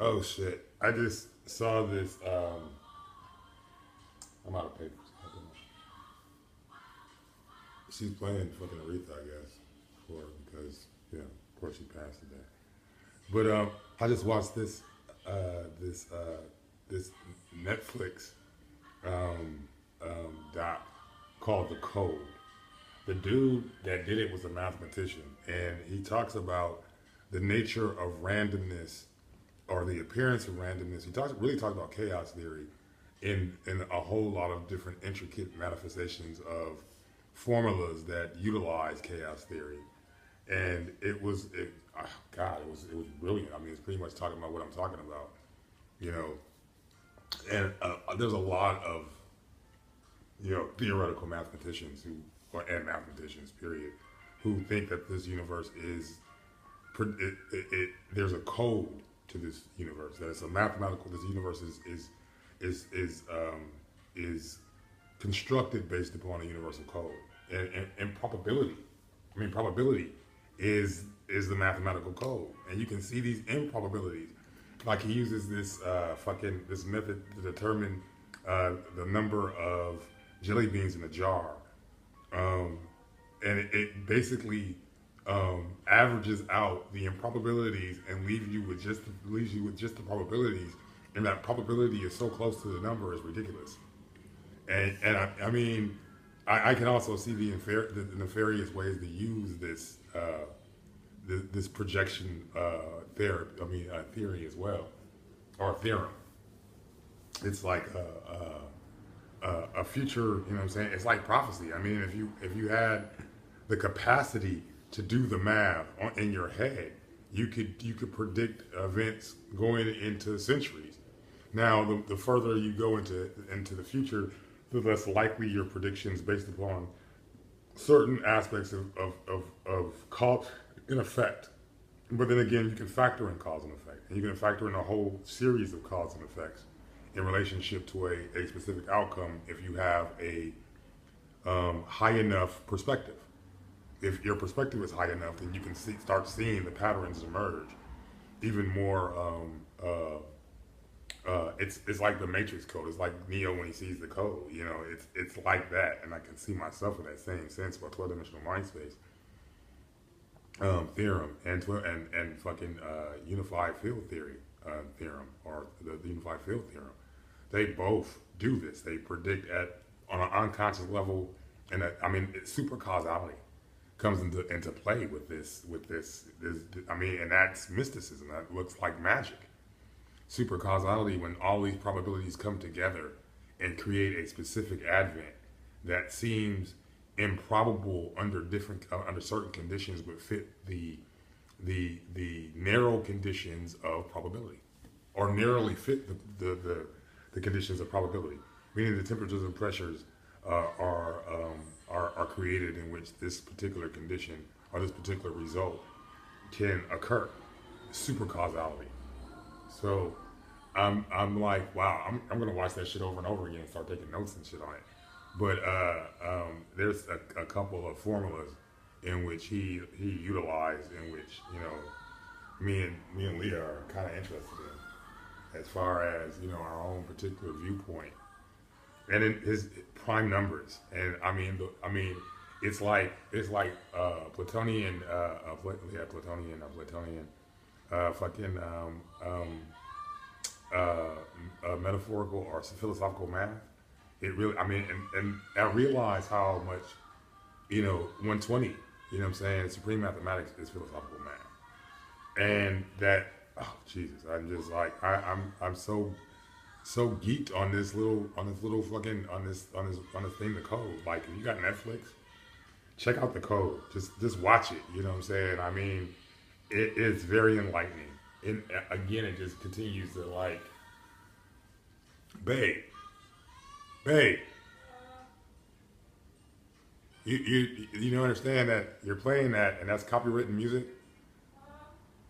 Oh shit! I just saw this. I'm out of papers. She's playing fucking Aretha, I guess, for because of course she passed today. But I just watched this Netflix doc called The Code. The dude that did it was a mathematician, and he talks about the nature of randomness or the appearance of randomness. He really talks about chaos theory in a whole lot of different intricate manifestations of formulas that utilize chaos theory. And oh God, it was brilliant. I mean, it's pretty much talking about what I'm talking about, you know. And there's a lot of theoretical mathematicians and mathematicians, period, who think that this universe is there's a code to this universe. That it's a mathematical. This universe is constructed based upon a universal code and probability. I mean, probability is the mathematical code, and you can see these improbabilities. Like he uses this method to determine the number of jelly beans in a jar, um, and it basically averages out the improbabilities and leaves you with just the probabilities, and that probability is so close to the number is ridiculous. And I mean, I can also see the nefarious ways to use this projection theory as well, or theorem. It's like a future. You know what I'm saying? It's like prophecy. I mean, if you had the capacity to do the math in your head, you could predict events going into centuries. Now, the further you go into the future, the less likely your predictions based upon certain aspects of cause and effect. But then again, you can factor in cause and effect, and you can factor in a whole series of cause and effects in relationship to a specific outcome if you have a high enough perspective. If your perspective is high enough, then you can start seeing the patterns emerge even more. It's like the Matrix code. It's like Neo when he sees the code. You know, it's like that, and I can see myself in that same sense for 12-dimensional mind space theorem and fucking unified field theory theorem or the unified field theorem. They both do this. They predict on an unconscious level, and I mean, super causality comes into play with this. I mean, and that's mysticism. That looks like magic. Super causality, when all these probabilities come together and create a specific advent that seems improbable under certain conditions, but fit the narrow conditions of probability, or narrowly fit the conditions of probability, meaning the temperatures and pressures are created in which this particular condition or this particular result can occur. Super causality. So I'm like, wow, I'm gonna watch that shit over and over again and start taking notes and shit on it. But there's a couple of formulas in which he utilized, in which me and Leah are kind of interested in, as far as our own particular viewpoint, and in his prime numbers. And it's like Platonian, Platonian, fucking metaphorical or philosophical math. It really, and I realize how much, 120, what I'm saying, supreme mathematics is philosophical math. And that, oh, Jesus, I'm just like, I'm so geeked on this little fucking, on this thing, the code. Like, if you got Netflix, check out the code. Just watch it, you know what I'm saying? I mean, it is very enlightening. And again, it just continues to like, babe, babe, you understand that you're playing that, and that's copywritten music.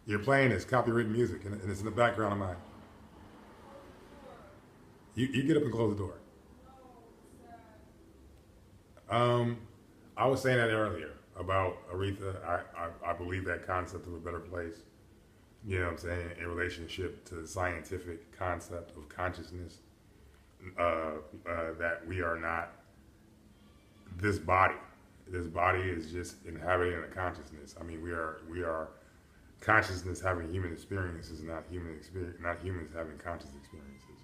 You're playing this copywritten music, and it's in the background of mine. You get up and close the door. Um, I was saying that earlier about Aretha. I believe that concept of a better place. You know what I'm saying? In relationship to the scientific concept of consciousness, that we are not this body. This body is just inhabiting a consciousness. I mean, we are consciousness having human experiences, not human experience, not humans having conscious experiences.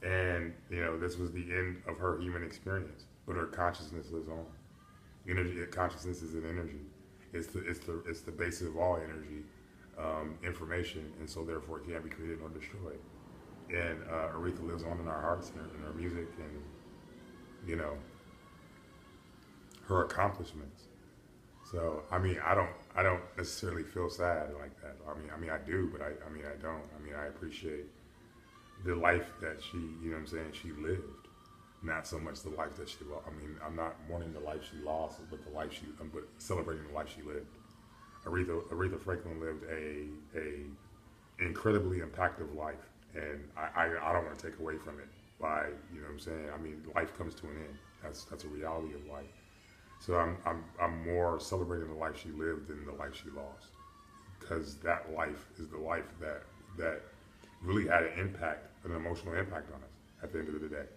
And this was the end of her human experience, but her consciousness lives on. Energy, consciousness is an energy. It's the basis of all energy, information, and so therefore it can't be created nor destroyed. And Aretha lives on in our hearts and in our music, and her accomplishments. So I don't necessarily feel sad like that. I do, but I don't. I appreciate the life that she lived, not so much the life that she lost. I'm not mourning the life she lost, but celebrating the life she lived. Aretha Franklin lived a incredibly impactful life, and I don't want to take away from it by life comes to an end. That's a reality of life. So I'm more celebrating the life she lived than the life she lost, because that life is the life that really had an emotional impact on us. At the end of the day,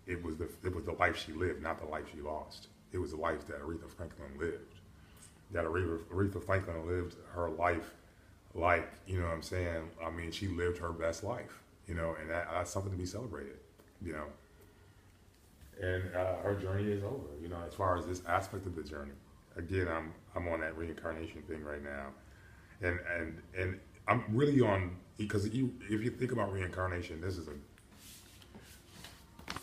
it was the life she lived, not the life she lost. It was the life that Aretha Franklin lived. That Aretha Franklin lived her life like she lived her best life. And that's something to be celebrated. And her journey is over. As far as this aspect of the journey, again, I'm on that reincarnation thing right now, and I'm really on, because if you think about reincarnation, this is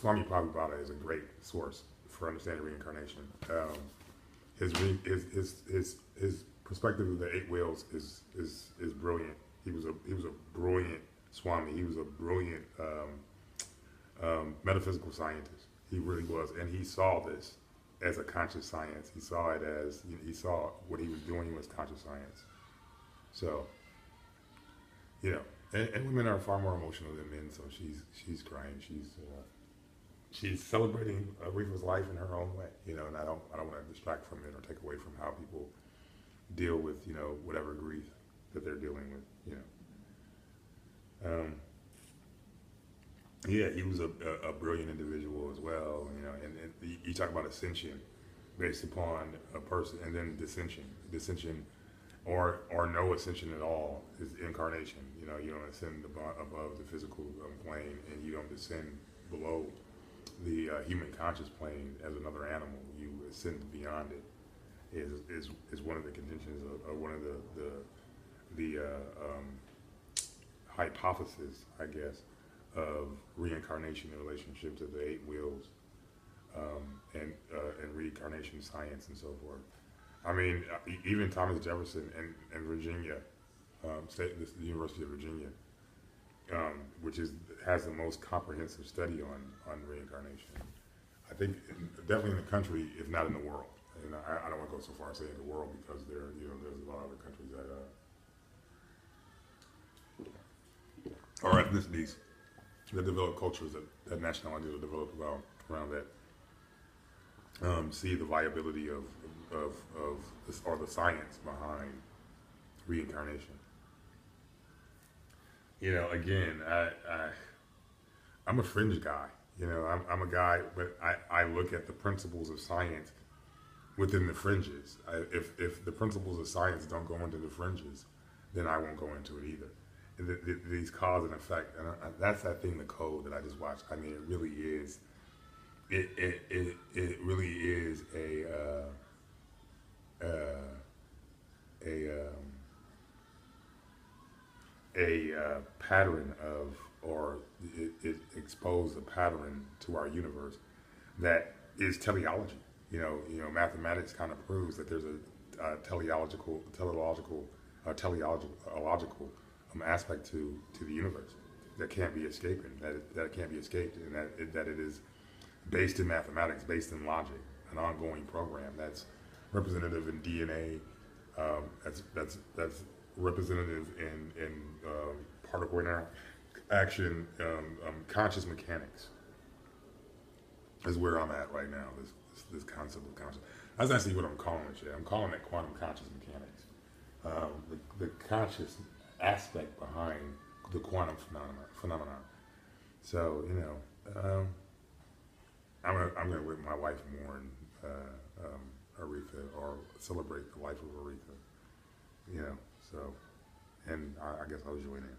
Swami Prabhupada is a great source for understanding reincarnation. His perspective of the eight wheels is brilliant. He was a brilliant Swami. He was a brilliant metaphysical scientist. He really was, and he saw this as a conscious science. He saw it as he saw what he was doing was conscious science. So, and women are far more emotional than men. So she's crying. She's celebrating Aretha's life in her own way. And I don't want to distract from it or take away from how people deal with whatever grief that they're dealing with. Yeah, he was a brilliant individual as well, and you talk about ascension based upon a person, and then dissension, or no ascension at all is incarnation. You don't ascend above the physical plane, and you don't descend below the human conscious plane as another animal. You ascend beyond it. Is one of the contentions of one of the hypothesis, I guess, of reincarnation in relationship to the eight wheels, and reincarnation science and so forth. Even Thomas Jefferson and Virginia, the University of Virginia, which has the most comprehensive study on reincarnation. I think definitely in the country, if not in the world. And I don't want to go so far as saying the world, because there's a lot of other countries that or ethnicities that develop cultures that nationalities are developed around that, see the viability of this, or the science behind reincarnation. Again, I'm a fringe guy. I'm a guy, but I look at the principles of science within the fringes. If the principles of science don't go into the fringes, then I won't go into it either. These cause and effect, and that's that thing, the code that I just watched. It really is. It really is a pattern of, or it exposed a pattern to our universe that is teleology. Mathematics kind of proves that there's a teleological aspect to the universe that can't be escaped, that can't be escaped, and that it is based in mathematics, based in logic, an ongoing program that's representative in DNA, that's representative in particle interaction, conscious mechanics is where I'm at right now. This concept of conscious. That's actually what I'm calling it. I'm calling it quantum conscious mechanics. The conscious aspect behind the quantum phenomenon. So I'm gonna whip my wife mourn Aretha or celebrate the life of Aretha. So and I guess I'll join in.